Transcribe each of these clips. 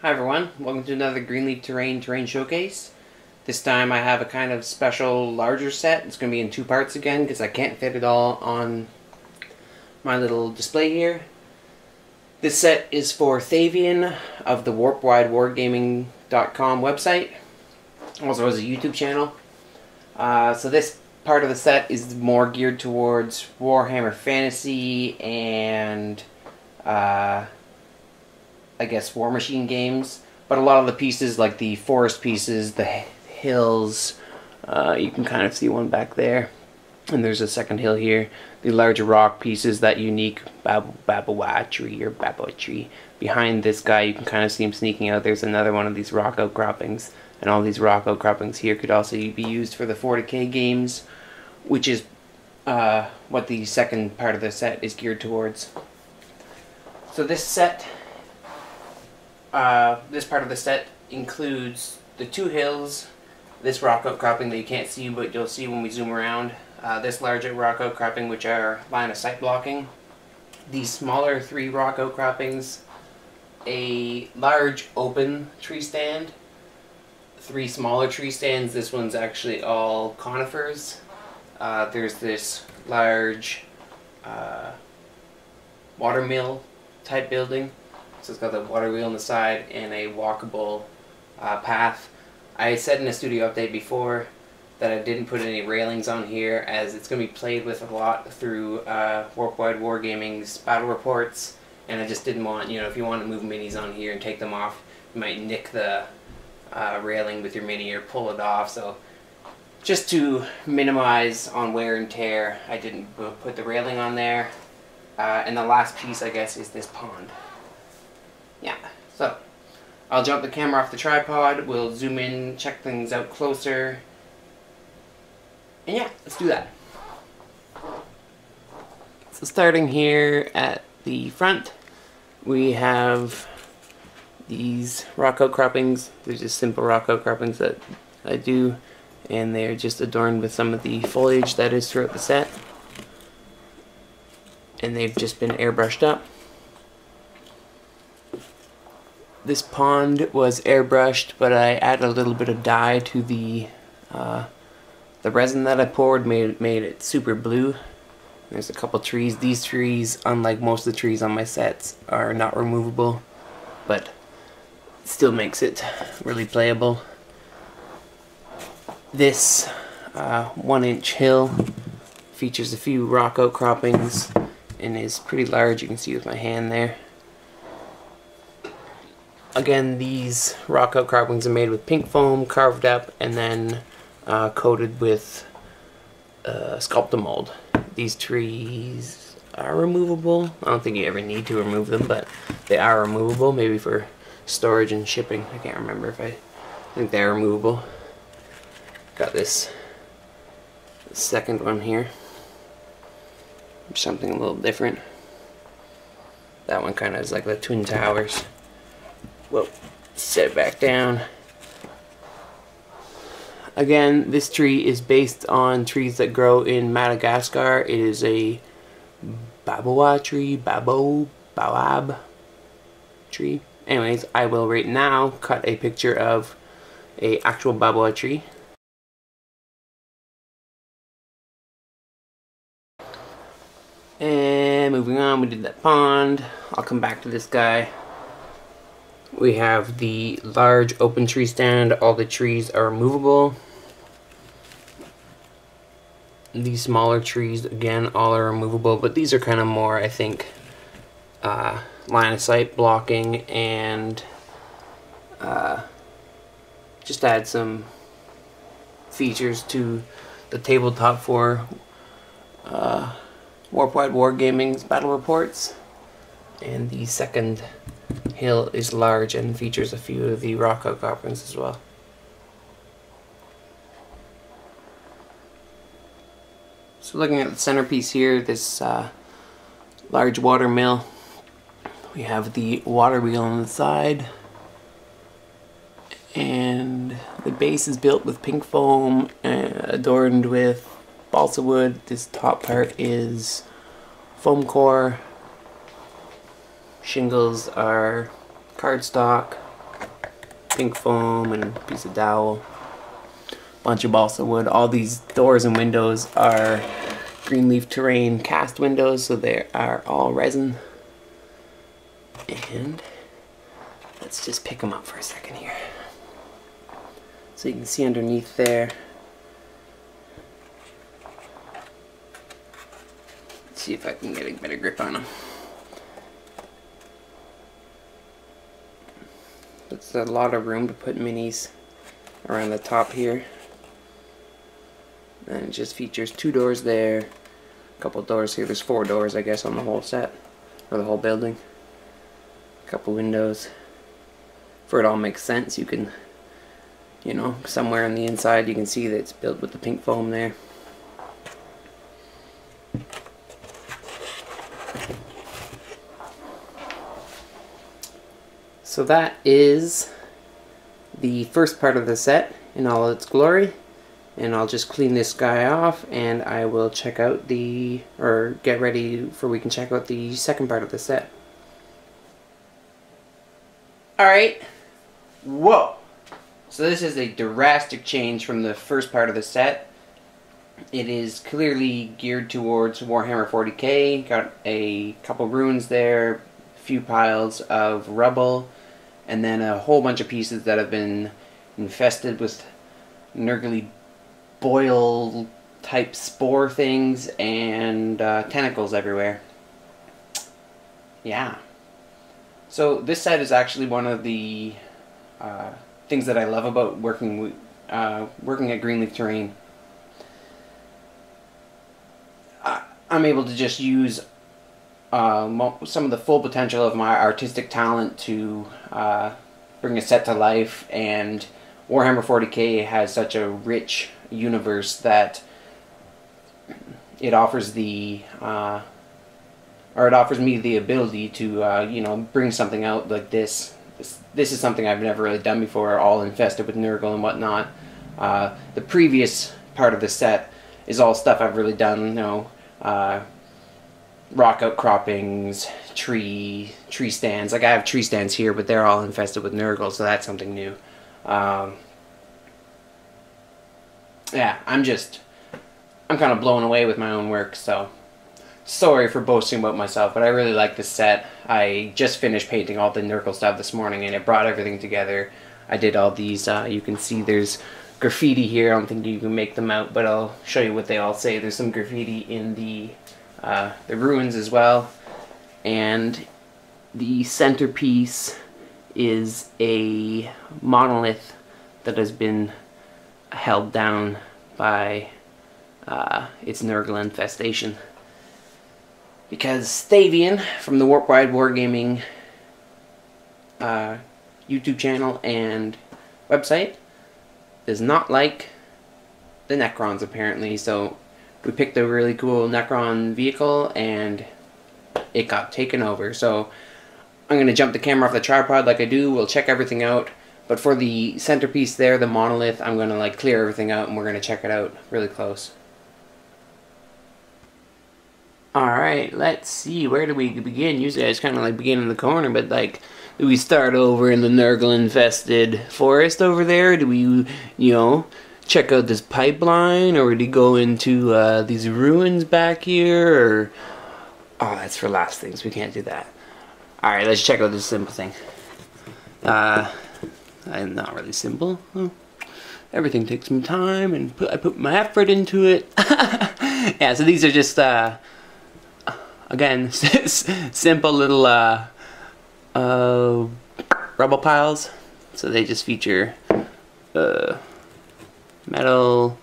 Hi everyone, welcome to another Greenleaf Terrain Showcase. This time I have a kind of special larger set. It's going to be in two parts again because I can't fit it all on my little display here. This set is for Thavian of the Wargaming.com website. Also has a YouTube channel. So this part of the set is more geared towards Warhammer Fantasy and I guess War Machine games, but a lot of the pieces, like the forest pieces, the hills, you can kind of see one back there, and there's a second hill here. The larger rock pieces, that unique babawa tree or babawa tree. Behind this guy, you can kind of see him sneaking out. There's another one of these rock outcroppings, and all these rock outcroppings here could also be used for the 40k games, which is what the second part of the set is geared towards. So this set. This part of the set includes the two hills, this rock outcropping that you can't see but you'll see when we zoom around, this larger rock outcropping which are line of sight blocking, these smaller three rock outcroppings, a large open tree stand, three smaller tree stands. This one's actually all conifers. There's this large watermill type building. So it's got the water wheel on the side and a walkable path. I said in a studio update before that I didn't put any railings on here as it's going to be played with a lot through Warpwide Wargaming's battle reports, and I just didn't want, if you want to move minis on here and take them off, you might nick the railing with your mini or pull it off. So just to minimize on wear and tear, I didn't put the railing on there. And the last piece, I guess, is this pond. Yeah, so I'll jump the camera off the tripod, we'll zoom in, check things out closer, and yeah, let's do that. So starting here at the front, we have these rock outcroppings. They're just simple rock outcroppings that I do, and they're just adorned with some of the foliage that is throughout the set, and they've just been airbrushed up. This pond was airbrushed, but I added a little bit of dye to the resin that I poured, made it super blue. There's a couple trees. These trees, unlike most of the trees on my sets, are not removable, but it still makes it really playable. This 1-inch hill features a few rock outcroppings and is pretty large. You can see with my hand there. Again, these rock outcroppings are made with pink foam, carved up, and then coated with Sculptamold. These trees are removable. I don't think you ever need to remove them, but they are removable, maybe for storage and shipping. I can't remember if I think they're removable. Got this second one here. Something a little different. That one kind of is like the Twin Towers. Whoa, set it back down. Again, this tree is based on trees that grow in Madagascar. It is a babawa tree, baobab tree. Anyways, I will right now cut a picture of a actual babawa tree. And moving on, we did that pond. I'll come back to this guy. We have the large open tree stand. All the trees are removable. These smaller trees, again, all are removable, but these are kind of more, I think, line of sight blocking, and just add some features to the tabletop for Warpwide Wargaming's battle reports. And the second hill is large and features a few of the rock outcroppings as well. So looking at the centerpiece here, this large water mill, we have the water wheel on the side, and the base is built with pink foam adorned with balsa wood. This top part is foam core. Shingles are cardstock. pink foam and a piece of dowel. Bunch of balsa wood. All these doors and windows are Greenleaf Terrain cast windows, so they are all resin. And let's just pick them up for a second here. So you can see underneath there. Let's see if I can get a better grip on them. It's a lot of room to put minis around the top here. And it just features 2 doors there, a couple doors here. There's 4 doors, I guess, on the whole set, or the whole building. A couple windows. For it all makes sense, you can, you know, somewhere on the inside you can see that it's built with the pink foam there. So that is the first part of the set in all its glory, and I'll just clean this guy off and I will check out get ready for we can check out the second part of the set. Alright, whoa! So this is a drastic change from the first part of the set. It is clearly geared towards Warhammer 40k, got a couple ruins there, a few piles of rubble, and then a whole bunch of pieces that have been infested with nurgly boil type spore things and tentacles everywhere. Yeah. So this set is actually one of the things that I love about working at Greenleaf Terrain. I'm able to just use some of the full potential of my artistic talent to bring a set to life, and Warhammer 40k has such a rich universe that it offers me the ability to you know, bring something out like this. This is something I've never really done before, all infested with Nurgle and whatnot. The previous part of the set is all stuff I've really done, you know, rock outcroppings, tree stands. Like I have tree stands here, but they're all infested with Nurgle, so that's something new. Yeah, I'm kind of blown away with my own work, so sorry for boasting about myself, but I really like this set. I just finished painting all the Nurgle stuff this morning, and it brought everything together. I did all these, you can see there's graffiti here. I don't think you can make them out, but I'll show you what they all say. There's some graffiti in the ruins as well, and the centerpiece is a monolith that has been held down by its Nurgle infestation, because Stavian from the Warp-Wide Wargaming YouTube channel and website does not like the Necrons, apparently. So we picked a really cool Necron vehicle and it got taken over. So I'm going to jump the camera off the tripod like I do. We'll check everything out. But for the centerpiece there, the monolith, I'm going to like clear everything out and we're going to check it out really close. Alright, let's see. Where do we begin? Usually I just kind of like begin in the corner, but like, do we start over in the Nurgle infested forest over there? Do we, you know, check out this pipeline, or do we go into these ruins back here? Or, oh, that's for last things. We can't do that. Alright, let's check out this simple thing. Not really simple. Everything takes some time, and I put my effort into it. Yeah, so these are just, again, simple little rubble piles. So they just feature metal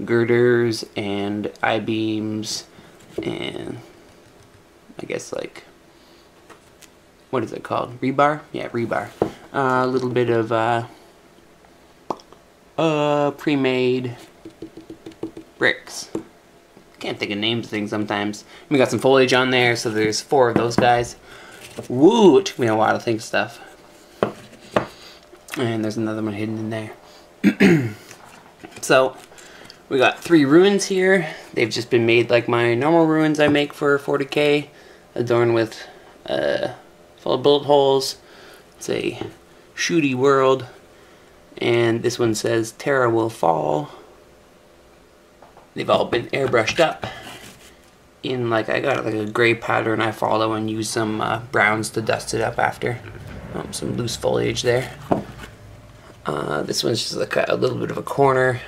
girders and I-beams and I guess like, what is it called? Rebar? Yeah, rebar. A little bit of pre-made bricks. Can't think of names of things sometimes. We got some foliage on there, so there's 4 of those guys. Woo! It took me a while to think of stuff. And there's another one hidden in there. So, we got 3 ruins here. They've just been made like my normal ruins I make for 40k, adorned with full of bullet holes. It's a shooty world. And this one says Terra will fall. They've all been airbrushed up in, like, I got like a gray pattern I follow and use some browns to dust it up after. Some loose foliage there. This one's just like a little bit of a corner.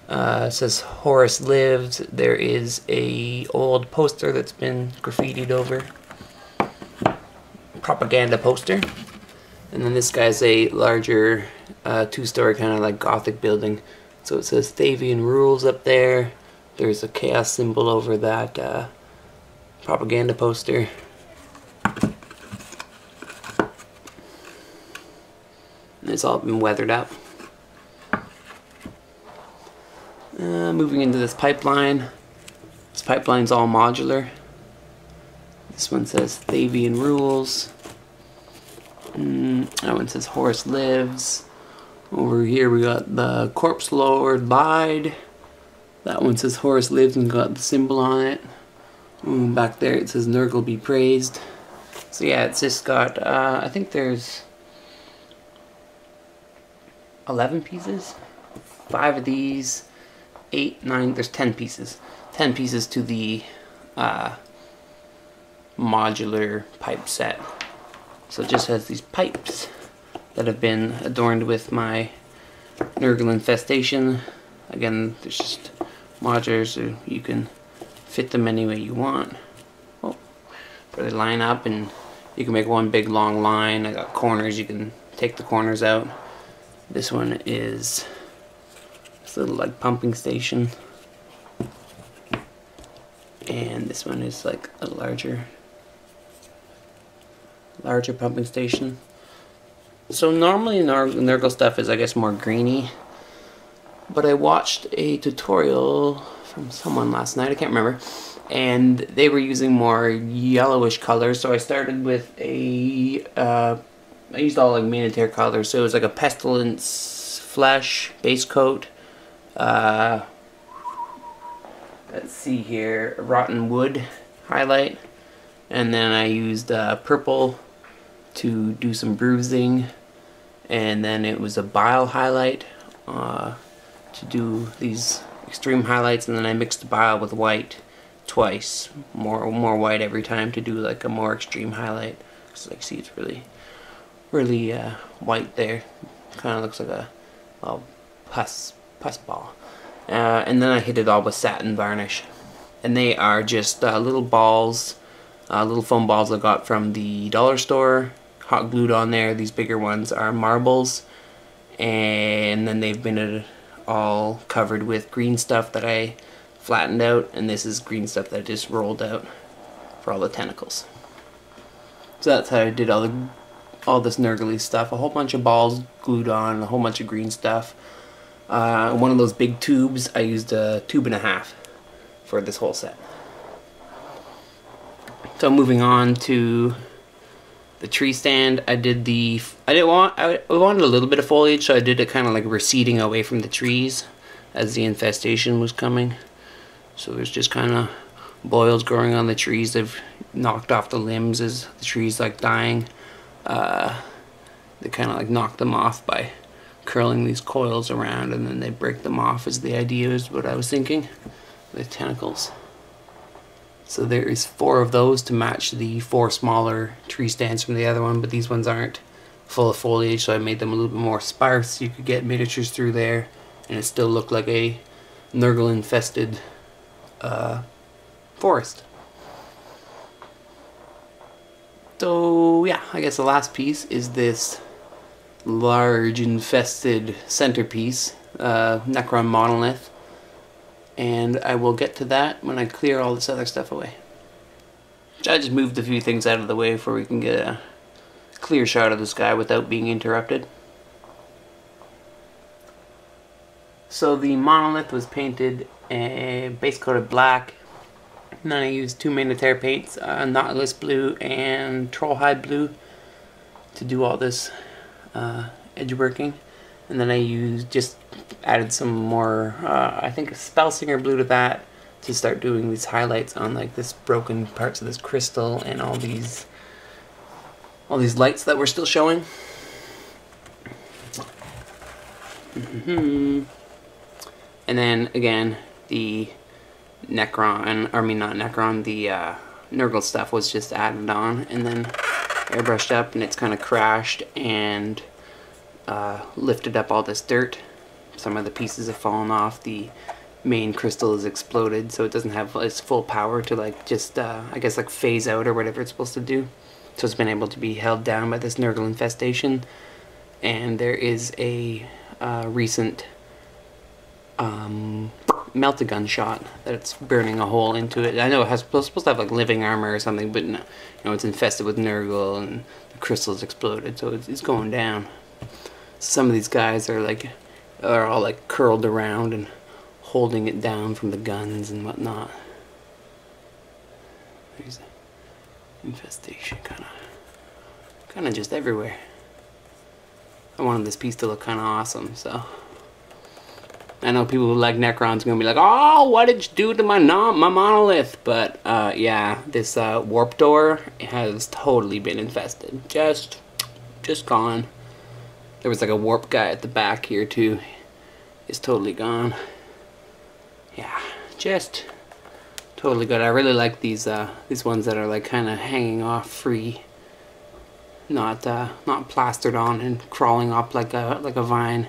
It says Horace lived. There is a old poster that's been graffitied over. Propaganda poster. And then this guy's a larger two-story kind of like Gothic building. So it says Thavian rules up there. There's a chaos symbol over that propaganda poster. And it's all been weathered up. Moving into this pipeline. This pipeline's all modular. This one says Thavian rules. That one says Horace lives. Over here we got the Corpse Lord lied. That one says Horace lives and got the symbol on it. Back there it says Nurgle be praised. So yeah, it's just got, I think there's 11 pieces. 5 of these, 8, 9, there's 10 pieces. 10 pieces to the modular pipe set. So it just has these pipes that have been adorned with my Nurgle infestation. Again, there's just modulars, so you can fit them any way you want. Oh, they line up and you can make one big long line. I got corners, you can take the corners out. This one is this little like pumping station. And this one is like a larger pumping station. So normally Nurgle stuff is, I guess, more greeny, but I watched a tutorial from someone last night, I can't remember, and they were using more yellowish colors, so I started with I used all like Minotaur colors, so it was like a Pestilence Flesh base coat, let's see here, Rotten Wood highlight, and then I used purple to do some bruising, and then it was a bile highlight to do these extreme highlights, and then I mixed the bile with white twice, more white every time to do like a more extreme highlight. So like, see, it's really white there. Kind of looks like a pus ball. And then I hit it all with satin varnish, and they are just little balls, little foam balls I got from the dollar store, hot glued on there. These bigger ones are marbles, and then they've been all covered with green stuff that I flattened out, and this is green stuff that I just rolled out for all the tentacles. So that's how I did all this Nurgle stuff. A whole bunch of balls glued on, a whole bunch of green stuff. One of those big tubes, I used a 1.5 tubes for this whole set. So moving on to the tree stand, I wanted a little bit of foliage, so I did it kind of like receding away from the trees as the infestation was coming. So there's just kind of boils growing on the trees. They've knocked off the limbs as the trees like dying. They kind of like knock them off by curling these coils around, and then they break them off, is the idea, is what I was thinking. The tentacles. So there is 4 of those to match the 4 smaller tree stands from the other one, but these ones aren't full of foliage, so I made them a little bit more sparse so you could get miniatures through there, and it still looked like a Nurgle infested forest. So yeah, I guess the last piece is this large infested centerpiece, Necron monolith. And I will get to that when I clear all this other stuff away. I just moved a few things out of the way before we can get a clear shot of the sky without being interrupted. So the monolith was painted base coated black, and then I used 2 Minotaur paints, Nautilus blue and Trollhide blue, to do all this edge working. And then I just added some more, I think Spellsinger blue to that, to start doing these highlights on like this broken parts of this crystal and all these lights that we're still showing. And then again, the Necron, I mean not Necron, the Nurgle stuff was just added on and then airbrushed up, and it's kind of crashed and lifted up all this dirt. Some of the pieces have fallen off. The main crystal has exploded, so it doesn't have its full power to like just I guess like phase out or whatever it's supposed to do. So it's been able to be held down by this Nurgle infestation. And there is a recent melt-a-gun shot that it's burning a hole into it. I know it has supposed to have like living armor or something, but no, you know, it's infested with Nurgle and the crystals exploded, so it's going down. Some of these guys are all like curled around and holding it down from the guns and whatnot. There's an infestation kind of just everywhere. I wanted this piece to look kind of awesome, so I know people who like Necron's gonna be like, oh, what did you do to my monolith? But yeah, this warp door has totally been infested. Just gone. There was like a warp guy at the back here too. It's totally gone. Yeah, just totally good. I really like these ones that are like kind of hanging off free, not plastered on and crawling up like a vine.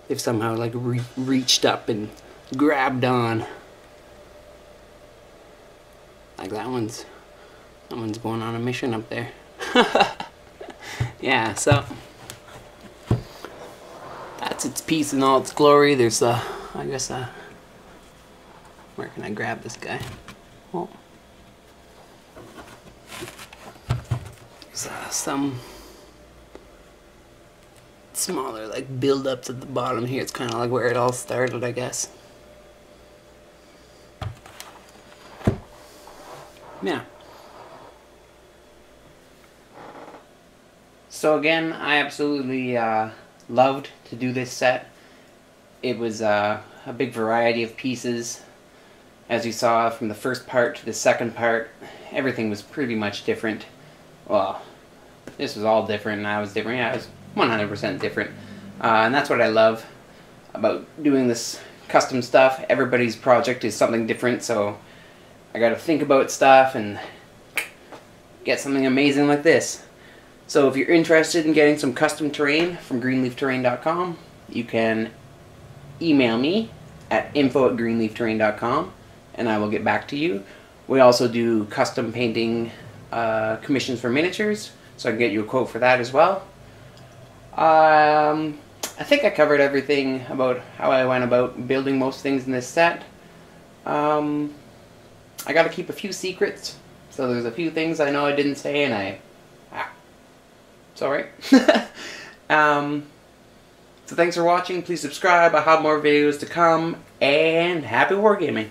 They've somehow like reached up and grabbed on. Like that one's going on a mission up there. Yeah, so that's its piece in all its glory. There's I guess where can I grab this guy? Well, there's some smaller like build-ups at the bottom here. It's kind of like where it all started, I guess. Yeah. So again, I absolutely loved to do this set. It was a big variety of pieces. As you saw, from the first part to the second part, everything was pretty much different. Well, this was all different and I was different. Yeah, I was 100% different. And that's what I love about doing this custom stuff. Everybody's project is something different, so I gotta think about stuff and get something amazing like this. So if you're interested in getting some custom terrain from greenleafterrain.com, you can email me at info@greenleafterrain.com and I will get back to you. We also do custom painting commissions for miniatures, so I can get you a quote for that as well. I think I covered everything about how I went about building most things in this set. I gotta keep a few secrets, so there's a few things I know I didn't say and sorry. So thanks for watching. Please subscribe. I have more videos to come, and happy wargaming.